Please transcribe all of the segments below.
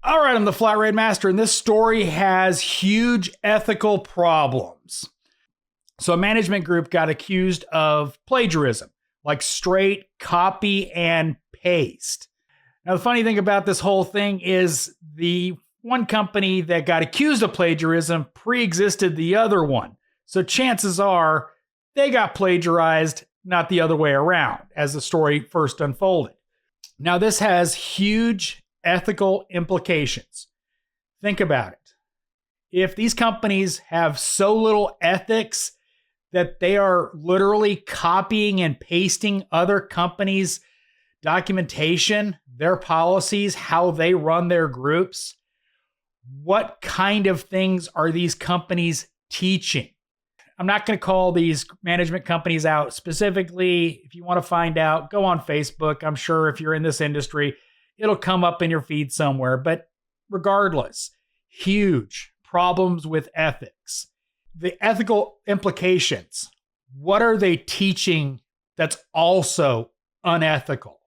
All right, I'm the flatratemaster, and this story has huge ethical problems. So a management group got accused of plagiarism, like straight copy and paste. Now, the funny thing about this whole thing is the one company that got accused of plagiarism pre-existed the other one. So chances are they got plagiarized, not the other way around, as the story first unfolded. Now, this has huge ethical implications. Think about it. If these companies have so little ethics that they are literally copying and pasting other companies' documentation, their policies, how they run their groups, what kind of things are these companies teaching? I'm not going to call these management companies out specifically. If you want to find out, go on Facebook. I'm sure if you're in this industry, it'll come up in your feed somewhere. But regardless, huge problems with ethics. The ethical implications. What are they teaching that's also unethical?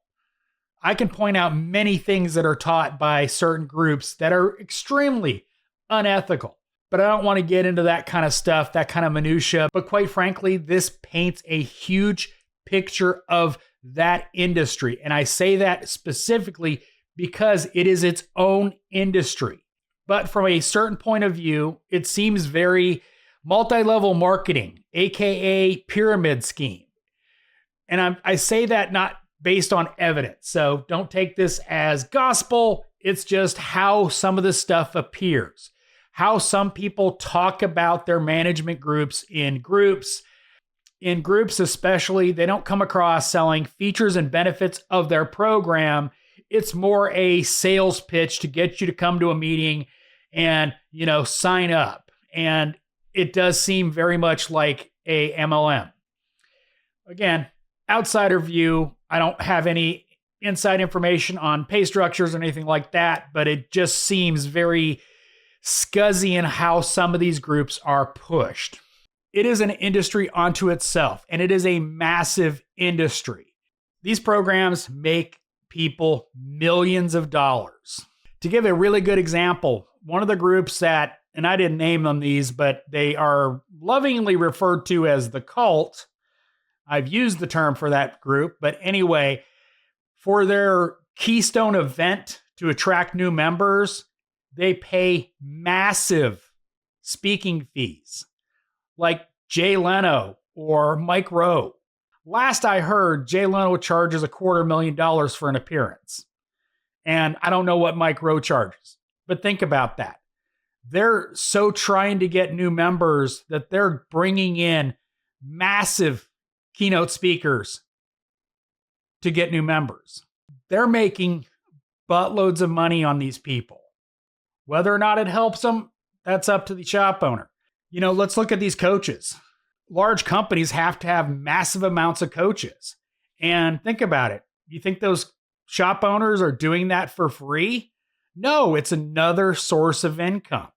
I can point out many things that are taught by certain groups that are extremely unethical. But I don't want to get into that kind of stuff, that kind of minutia. But quite frankly, this paints a huge picture of that industry. And I say that specifically because it is its own industry. But from a certain point of view, it seems very multi-level marketing, aka pyramid scheme. And I say that not based on evidence. So don't take this as gospel. It's just how some of this stuff appears. How some people talk about their management groups in groups. In groups especially, they don't come across selling features and benefits of their program. It's more a sales pitch to get you to come to a meeting and, sign up. And it does seem very much like a MLM. Again, outsider view, I don't have any inside information on pay structures or anything like that, but it just seems very scuzzy in how some of these groups are pushed. It is an industry unto itself, and it is a massive industry. These programs make people millions of dollars. To give a really good example, one of the groups that, and I didn't name them these, but they are lovingly referred to as the cult. I've used the term for that group, but anyway, for their keystone event to attract new members, they pay massive speaking fees, like Jay Leno or Mike Rowe. Last I heard, Jay Leno charges $250,000 for an appearance. And I don't know what Mike Rowe charges, but think about that. They're so trying to get new members that they're bringing in massive keynote speakers to get new members. They're making buttloads of money on these people. Whether or not it helps them, that's up to the shop owner. Let's look at these coaches. Large companies have to have massive amounts of coaches. And think about it. You think those shop owners are doing that for free? No, it's another source of income.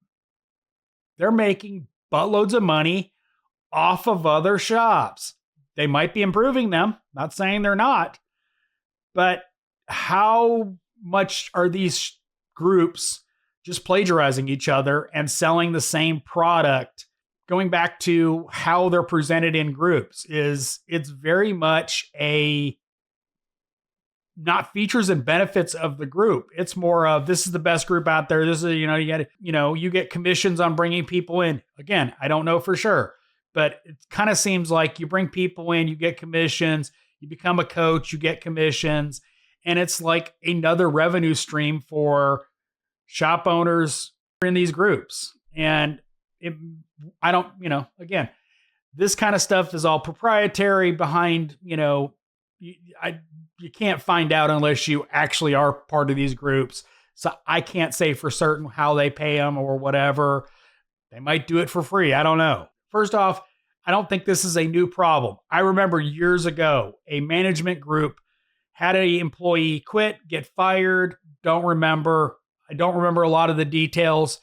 They're making buttloads of money off of other shops. They might be improving them. Not saying they're not. But how much are these groups just plagiarizing each other and selling the same product? Going back to how they're presented in groups, it's very much a not features and benefits of the group. It's more of, this is the best group out there. This is, you get commissions on bringing people in. Again, I don't know for sure, but it kind of seems like you bring people in, you get commissions, you become a coach, you get commissions, and it's like another revenue stream for shop owners in these groups. And again, this kind of stuff is all proprietary behind, you can't find out unless you actually are part of these groups. So I can't say for certain how they pay them or whatever. They might do it for free. I don't know. First off, I don't think this is a new problem. I remember years ago, a management group had an employee quit, get fired. I don't remember a lot of the details.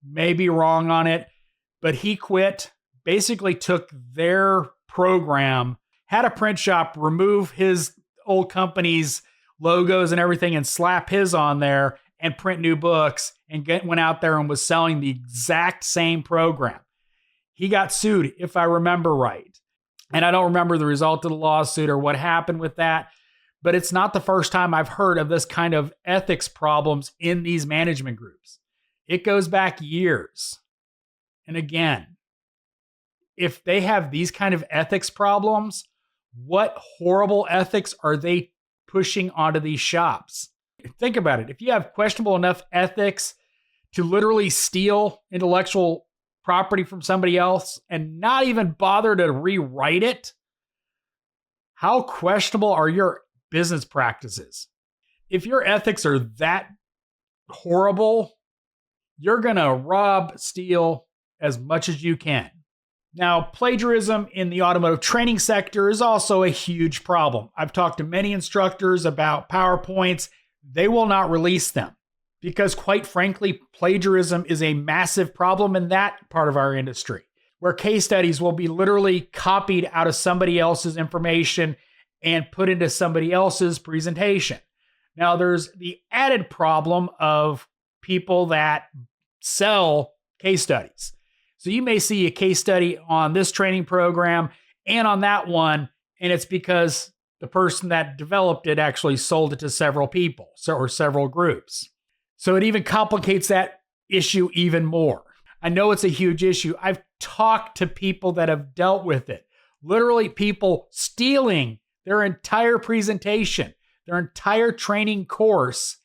May be wrong on it, but he quit, basically took their program, had a print shop remove his old company's logos and everything and slap his on there and print new books and went out there and was selling the exact same program. He got sued, if I remember right. And I don't remember the result of the lawsuit or what happened with that, but it's not the first time I've heard of this kind of ethics problems in these management groups. It goes back years. And again, if they have these kind of ethics problems, what horrible ethics are they pushing onto these shops? Think about it. If you have questionable enough ethics to literally steal intellectual property from somebody else and not even bother to rewrite it, how questionable are your business practices? If your ethics are that horrible, you're going to rob, steal as much as you can. Now, plagiarism in the automotive training sector is also a huge problem. I've talked to many instructors about PowerPoints. They will not release them because, quite frankly, plagiarism is a massive problem in that part of our industry, where case studies will be literally copied out of somebody else's information and put into somebody else's presentation. Now, there's the added problem of people that sell case studies. So you may see a case study on this training program and on that one, and it's because the person that developed it actually sold it to several people or several groups. So it even complicates that issue even more. I know it's a huge issue. I've talked to people that have dealt with it. Literally people stealing their entire presentation, their entire training course,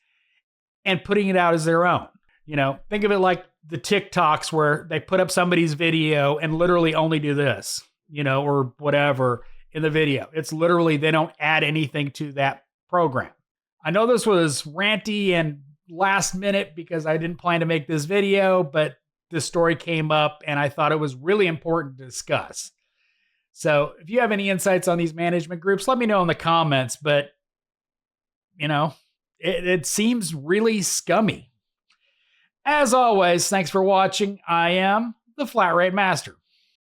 and putting it out as their own. You know, think of it like the TikToks where they put up somebody's video and literally only do this, you know, or whatever in the video. It's literally, they don't add anything to that program. I know this was ranty and last minute because I didn't plan to make this video, but this story came up and I thought it was really important to discuss. So if you have any insights on these management groups, let me know in the comments, but you know, it seems really scummy. As always, thanks for watching. I am the Flat Rate Master.